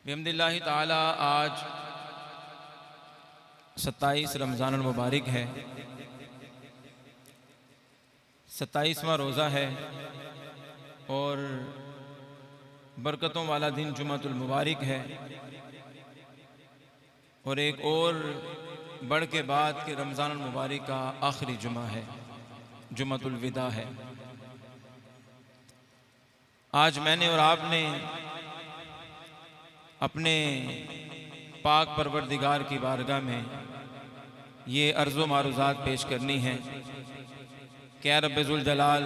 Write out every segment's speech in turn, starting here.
बिहम्दिल्लाहि ताला आज 27 रमज़ानुल मुबारक है, 27वां रोज़ा है और बरकतों वाला दिन जुमातुल मुबारक है। और एक और बढ़ के बाद कि रमज़ानुल मुबारक का आखिरी जुमा है, जुमातुल विदा है। आज मैंने और आपने अपने पाक परवरदिगार की बारगाह में ये अर्ज़ो मारूज़ात पेश करनी है कि या रब्बे ज़ुल जलाल,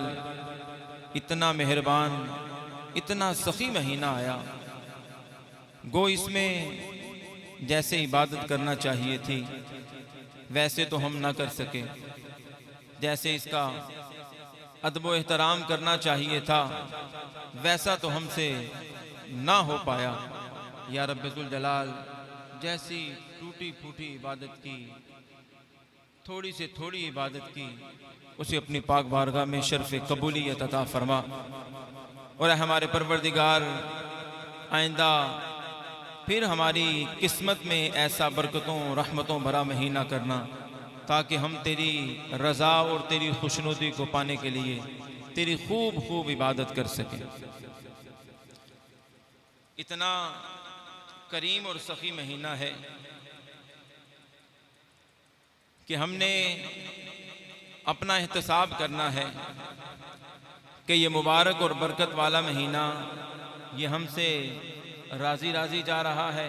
इतना मेहरबान, इतना सखी महीना आया, गो इसमें जैसे इबादत करना चाहिए थी वैसे तो हम ना कर सके, जैसे इसका अदब व एहतराम करना चाहिए था वैसा तो हमसे ना हो पाया। या रब्बे ज़ुल जलाल, जैसी टूटी फूटी इबादत की, थोड़ी से थोड़ी इबादत की, उसे अपनी पाक बारगाह में शर्फ़ कबूलियत अता फरमा। और हमारे परवरदिगार, आइंदा फिर हमारी किस्मत में ऐसा बरकतों रहमतों भरा महीना करना ताकि हम तेरी रज़ा और तेरी खुशनुदी को पाने के लिए तेरी खूब खूब इबादत कर सकें। इतना करीम और सखी महीना है कि हमने अपना एहतसाब करना है कि ये मुबारक और बरकत वाला महीना ये हमसे राज़ी राज़ी जा रहा है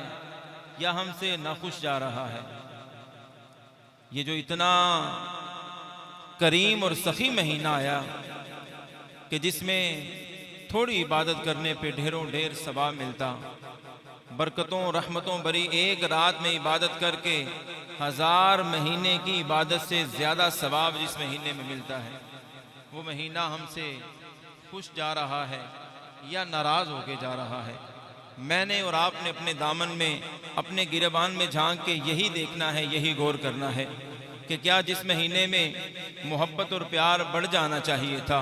या हमसे नाखुश जा रहा है। ये जो इतना करीम और सखी महीना आया कि जिसमें थोड़ी इबादत करने पे ढेरों ढेर सवाब मिलता, बरकतों रहमतों भरी एक रात में इबादत करके 1000 महीने की इबादत से ज़्यादा सवाब जिस महीने में मिलता है, वो महीना हमसे खुश जा रहा है या नाराज़ होके जा रहा है। मैंने और आपने अपने दामन में, अपने गिरबान में झांक के यही देखना है, यही गौर करना है कि क्या जिस महीने में मोहब्बत और प्यार बढ़ जाना चाहिए था,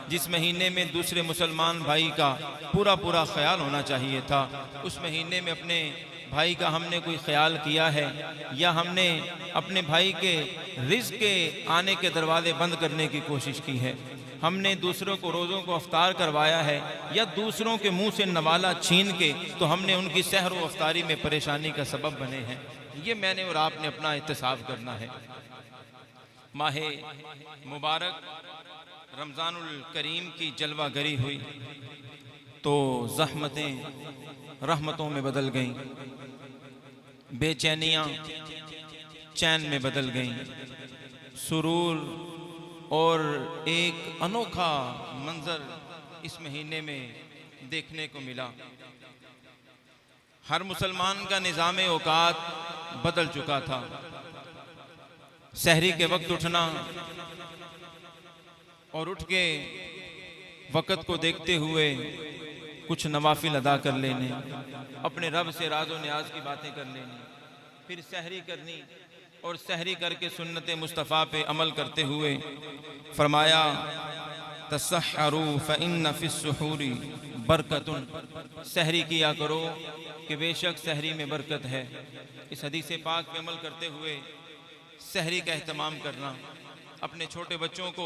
जिस महीने में दूसरे मुसलमान भाई का पूरा पूरा ख्याल होना चाहिए था, उस महीने में अपने भाई का हमने कोई ख्याल किया है या हमने अपने भाई के रिज़्क़ के आने के दरवाजे बंद करने की कोशिश की है? हमने दूसरों को रोज़ों को अफ्तार करवाया है या दूसरों के मुंह से नवाला छीन के तो हमने उनकी सहर व अफ्तारी में परेशानी का सबब बने हैं? ये मैंने और आपने अपना एहतसाब करना है। माहे मुबारक रमज़ानुल करीम की जलवागरी हुई तो ज़हमतें रहमतों में बदल गईं, बेचैनियाँ चैन में बदल गईं, सुरूर और एक अनोखा मंजर इस महीने में देखने को मिला। हर मुसलमान का निज़ाम औकात बदल चुका था। सहरी के वक्त उठना और उठ के वक़्त को देखते हुए कुछ नवाफिल अदा कर लेने, अपने रब से राज़ो न्याज की बातें कर लेनी, फिर सहरी करनी और सहरी करके सुन्नत मुस्तफ़ा पे अमल करते हुए फरमाया तसहरू फ़इन्न फ़िस्सुहूरी बरकतुन, सहरी किया करो कि बेशक सहरी में बरकत है। इस हदीस पाक पे अमल करते हुए सहरी का एहतमाम करना, अपने छोटे बच्चों को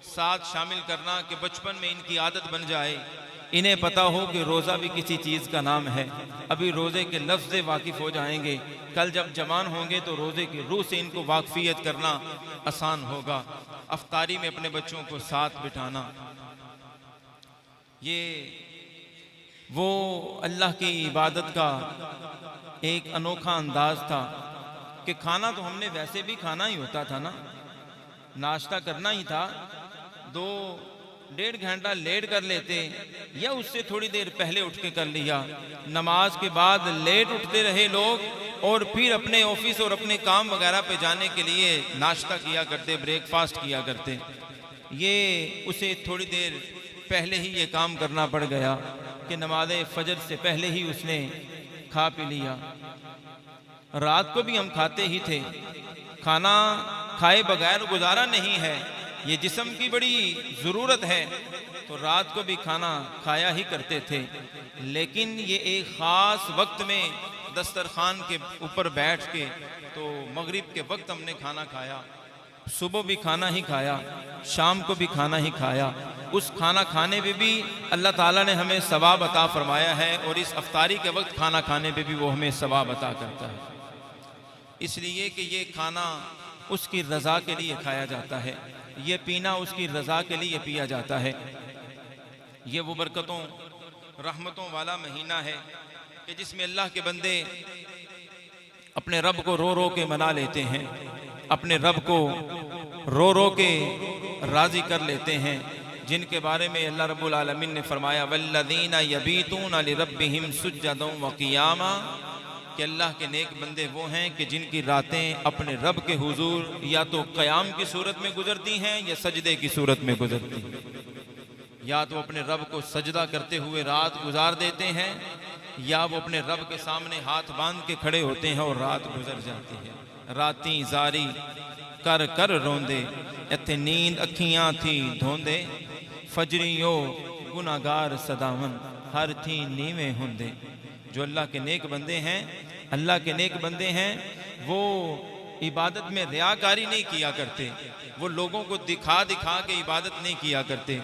साथ शामिल करना कि बचपन में इनकी आदत बन जाए, इन्हें पता हो कि रोज़ा भी किसी चीज़ का नाम है। अभी रोज़े के लफ्ज़ से वाकिफ़ हो जाएंगे, कल जब जवान होंगे तो रोज़े की रूह से इनको वाकफ़ियत करना आसान होगा। अफ्तारी में अपने बच्चों को साथ बिठाना, ये वो अल्लाह की इबादत का एक अनोखा अंदाज़ था कि खाना तो हमने वैसे भी खाना ही होता था ना, नाश्ता करना ही था, 2-1.5 घंटा लेट कर लेते या उससे थोड़ी देर पहले उठ के कर लिया। नमाज के बाद लेट उठते रहे लोग और फिर अपने ऑफिस और अपने काम वगैरह पे जाने के लिए नाश्ता किया करते, ब्रेकफास्ट किया करते। ये उसे थोड़ी देर पहले ही ये काम करना पड़ गया कि नमाज फजर से पहले ही उसने खा पी लिया। रात को भी हम खाते ही थे, खाना खाए बगैर गुजारा नहीं है, ये जिस्म की बड़ी ज़रूरत है, तो रात को भी खाना खाया ही करते थे, लेकिन ये एक ख़ास वक्त में दस्तरखान के ऊपर बैठ के, तो मगरिब के वक्त हमने खाना खाया, सुबह भी खाना ही खाया, शाम को भी खाना ही खाया। उस खाना खाने पे भी अल्लाह ताला ने हमें सवाब अता फरमाया है, और इस अफ्तारी के वक्त खाना खाने पे भी वो हमें सवाब अता करता है, इसलिए कि ये खाना उसकी रज़ा के लिए खाया जाता है, ये पीना उसकी रज़ा के लिए पिया जाता है। ये वो बरकतों रहमतों वाला महीना है कि जिसमें अल्लाह के बंदे अपने रब को रो रो के मना लेते हैं, अपने रब को रो रो के राज़ी कर लेते हैं, जिनके बारे में अल्लाह रब्बुल आलमीन ने फरमाया वल्लज़ीना यबीतूना लिरब्बिहिम सुज्जदन व क़ियामा, कि अल्लाह के नेक बंदे वो हैं कि जिनकी रातें अपने रब के हुजूर या तो क़याम की सूरत में गुजरती हैं या सजदे की सूरत में गुजरती हैं, या तो अपने रब को सजदा करते हुए रात गुजार देते हैं, या वो अपने रब के सामने हाथ बांध के खड़े होते हैं और रात गुजर जाती है। राती जारी कर कर रोंदे, इत्थे नींद अखियां थी धोंदे, फजरियो गुनागार सदावन हर थी नीवे होंदे। जो अल्लाह के नेक बंदे हैं, अल्लाह के नेक बंदे हैं, वो इबादत में रियाकारी नहीं किया करते, वो लोगों को दिखा दिखा के इबादत नहीं किया करते,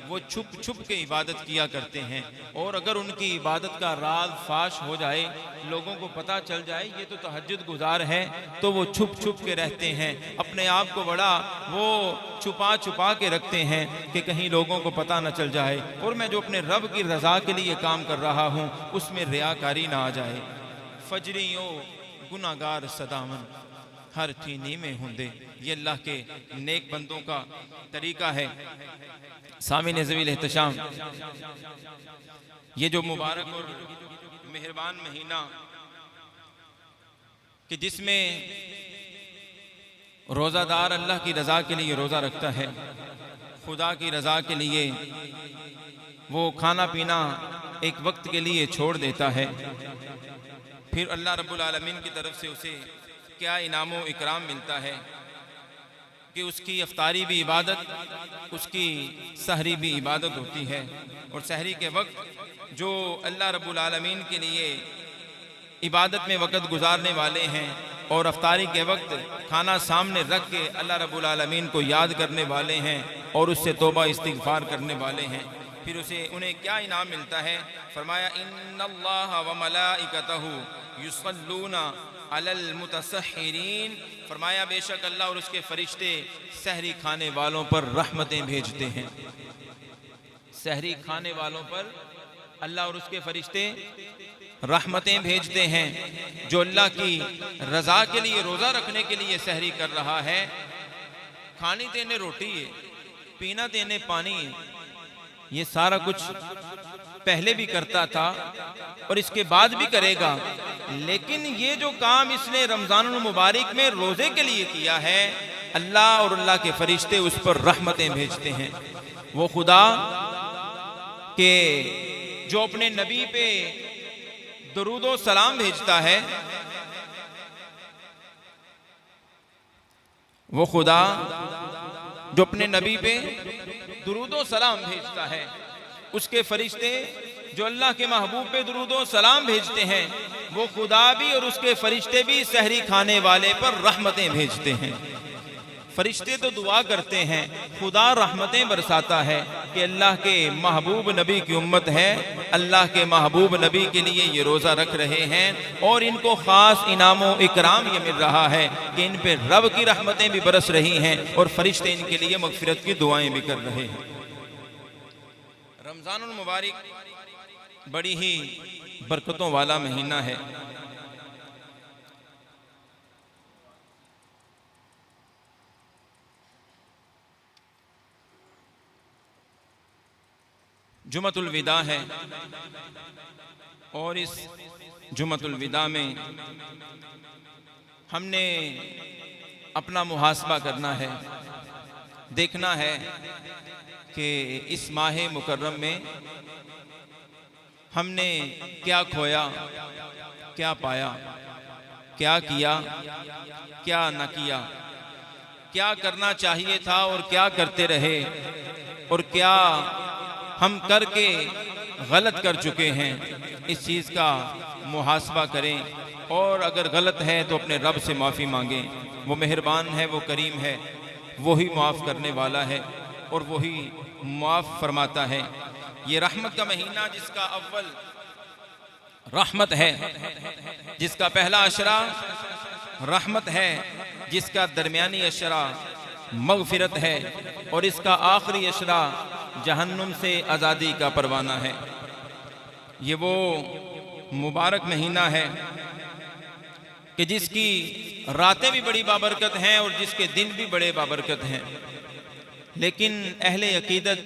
वो छुप छुप के इबादत किया करते हैं। और अगर उनकी इबादत का राज फाश हो जाए, लोगों को पता चल जाए ये तो तहज्जुद गुजार है, तो वो छुप छुप के रहते हैं, अपने आप को बड़ा वो छुपा छुपा के रखते हैं कि कहीं लोगों को पता न चल जाए, और मैं जो अपने रब की रज़ा के लिए काम कर रहा हूँ उसमें रियाकारी ना आ जाए। फजरियों गुनागार सदामन हर थीनी में होंदे, ये अल्लाह के नेक बंदों का तरीका है। सामिन ज़वील एहतशाम, ये जो मुबारक और मेहरबान महीना कि जिसमें रोज़ादार अल्लाह की रज़ा के लिए रोज़ा रखता है, खुदा की रज़ा के लिए वो खाना पीना एक वक्त के लिए छोड़ देता है, फिर अल्लाह रब्बुल आलमीन की तरफ से उसे क्या इनाम व इकराम मिलता है कि उसकी अफ्तारी भी इबादत, उसकी सहरी भी इबादत होती है। और सहरी के वक्त जो अल्लाह रब्बुल आलमीन के लिए इबादत में वक़्त गुजारने वाले हैं, और अफ्तारी के वक्त खाना सामने रख के अल्लाह रब्बुल आलमीन को याद करने वाले हैं और उससे तौबा इस्तिग़फ़ार करने वाले हैं, फिर उन्हें क्या इनाम मिलता है? फरमाया इन्नल्लाह व मलाइकतहु युसल्लूना अलल मुतसहिरीन, फरमाया बेशक अल्लाह और उसके फरिश्ते सहरी खाने वालों पर रहमतें भेजते हैं। सहरी खाने वालों पर अल्लाह और उसके फरिश्ते रहमतें भेजते हैं। जो अल्लाह की रज़ा के लिए रोज़ा रखने के लिए सहरी कर रहा है, खानी देने रोटी है, पीना देने पानी है, ये सारा कुछ पहले भी करता था और इसके बाद भी करेगा, लेकिन ये जो काम इसने रमज़ानुल मुबारक में रोज़े के लिए किया है, अल्लाह और अल्लाह के फरिश्ते उस पर रहमतें भेजते हैं। वो खुदा के जो अपने नबी पे दुरूदो सलाम भेजता है, वो खुदा जो अपने नबी पे दुरूदो सलाम भेजता है, उसके फरिश्ते जो अल्लाह के महबूब पे दुरूदो सलाम भेजते हैं, वो खुदा भी और उसके फरिश्ते भी सहरी खाने वाले पर रहमतें भेजते हैं। फरिश्ते तो दुआ करते हैं, खुदा रहमतें बरसाता है कि अल्लाह के महबूब नबी की उम्मत है, अल्लाह के महबूब नबी के लिए ये रोज़ा रख रहे हैं और इनको ख़ास इनाम व इकराम ये मिल रहा है कि इन पे रब की रहमतें भी बरस रही हैं और फरिश्ते इनके लिए मग़फ़िरत की दुआएं भी कर रहे हैं। रमज़ानुल मुबारक बड़ी ही बरकतों वाला महीना है। जुमतुल विदा है और इस जुमतुल विदा में हमने अपना मुहासबा करना है, देखना है कि इस माह मुकर्रम में हमने क्या खोया, क्या पाया, क्या किया, क्या न किया। क्या करना चाहिए था और क्या करते रहे, और क्या हम करके गलत कर चुके हैं, इस चीज़ का मुहासबा करें। और अगर गलत है तो अपने रब से माफ़ी मांगें। वो मेहरबान है, वो करीम है, वही माफ़ करने वाला है और वही माफ़ फरमाता है। ये रहमत का महीना जिसका अव्वल रहमत है, जिसका पहला अशरा रहमत है, जिसका दरमियानी अशरा मगफिरत है और इसका आखिरी अशरा जहन्नुम से आज़ादी का परवाना है। ये वो मुबारक महीना है कि जिसकी रातें भी बड़ी बाबरकत हैं और जिसके दिन भी बड़े बाबरकत हैं। लेकिन अहले अकीदत,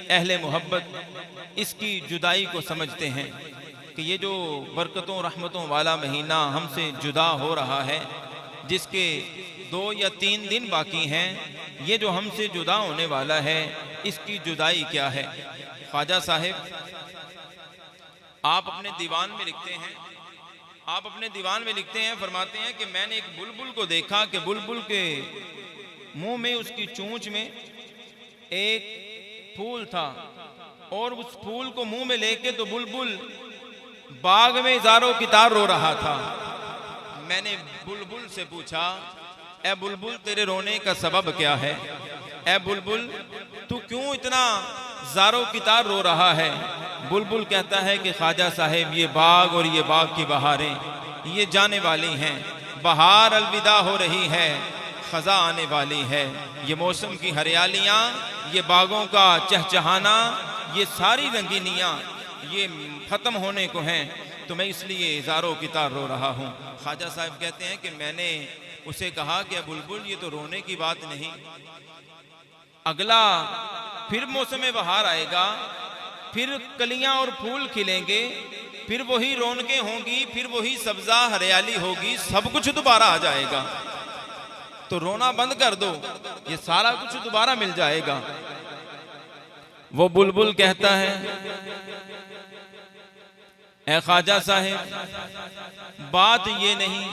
अहले मोहब्बत इसकी जुदाई को समझते हैं कि ये जो बरकतों रहमतों वाला महीना हमसे जुदा हो रहा है, जिसके 2 या 3 दिन बाकी हैं, ये जो हमसे जुदा होने वाला है, इसकी जुदाई क्या है। ख्वाजा साहिब आप अपने दीवान में लिखते हैं, फरमाते हैं कि मैंने एक बुलबुल को देखा कि बुलबुल के मुंह में, उसकी चोंच में एक फूल था और उस फूल को मुंह में लेके तो बुलबुल बाग में ज़ारो कितार रो रहा था। मैंने बुलबुल से पूछा, ए बुलबुल तेरे रोने का सबब क्या है? ए बुलबुल तू क्यों इतना ज़ारो कितार रो रहा है? बुलबुल कहता है कि ख्वाजा साहिब ये बाग और ये बाग की बहारें ये जाने वाली हैं, बहार अलविदा हो रही है, खज़ा आने वाली है। ये मौसम की हरियालियाँ, ये बागों का चहचहाना, ये सारी रंगीनियाँ ये ख़त्म होने को हैं, तो मैं इसलिए ज़ारो कितार रो रहा हूँ। ख्वाजा साहब कहते हैं कि मैंने उसे कहा कि बुलबुल ये तो रोने की बात नहीं, अगला फिर मौसम बहार आएगा, फिर कलियां और फूल खिलेंगे, फिर वही रौनकें होंगी, फिर वही सब्जा हरियाली होगी, सब कुछ दोबारा आ जाएगा। तो रोना बंद कर दो, ये सारा कुछ दोबारा मिल जाएगा। वो बुलबुल कहता है, ए ख्वाजा साहिब बात ये नहीं,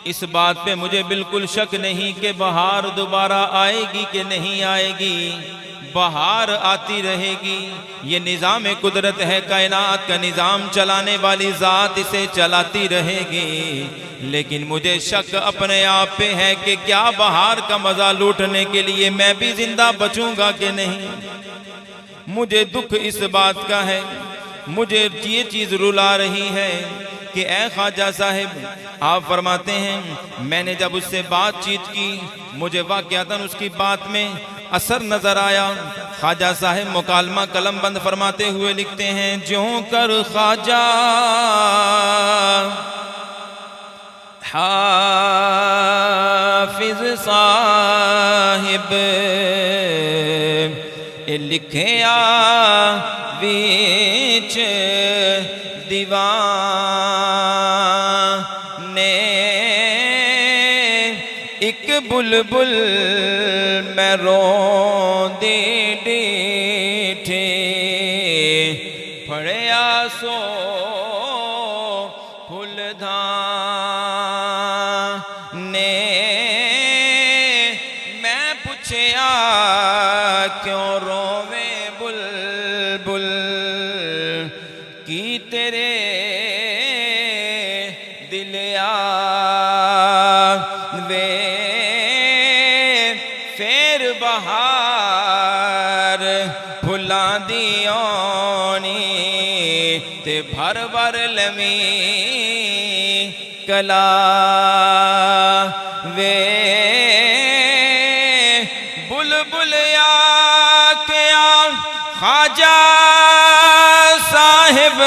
इस बात पे मुझे बिल्कुल शक नहीं कि बहार दोबारा आएगी कि नहीं आएगी, बहार आती रहेगी। ये निज़ाम कुदरत है, कायनात का निज़ाम चलाने वाली ज़ात इसे चलाती रहेगी। लेकिन मुझे शक अपने आप पे है कि क्या बहार का मज़ा लूटने के लिए मैं भी जिंदा बचूंगा कि नहीं। मुझे दुख इस बात का है, मुझे ये चीज़ रुला रही है कि ए ख्वाजा साहिब आप फरमाते हैं मैंने जब उससे बातचीत की, मुझे वाक़यातन उसकी बात में असर नजर आया। ख्वाजा साहिब मुकालमा कलम बंद फरमाते हुए लिखते हैं, ज्यों कर ख्वाजा हाफिज साहिब लिखे आ बीच दीवान ने एक बुलबुल मैं रोंदी डीठी फड़िया सो फुलधान ने। मैं पूछया क्यों रोवे बुलबुल की तेरे दिल वे फेर बहार फुलां दी आनी ते भर भर लमी कला वे बुलबुल या क्या ख्वाजा साहिब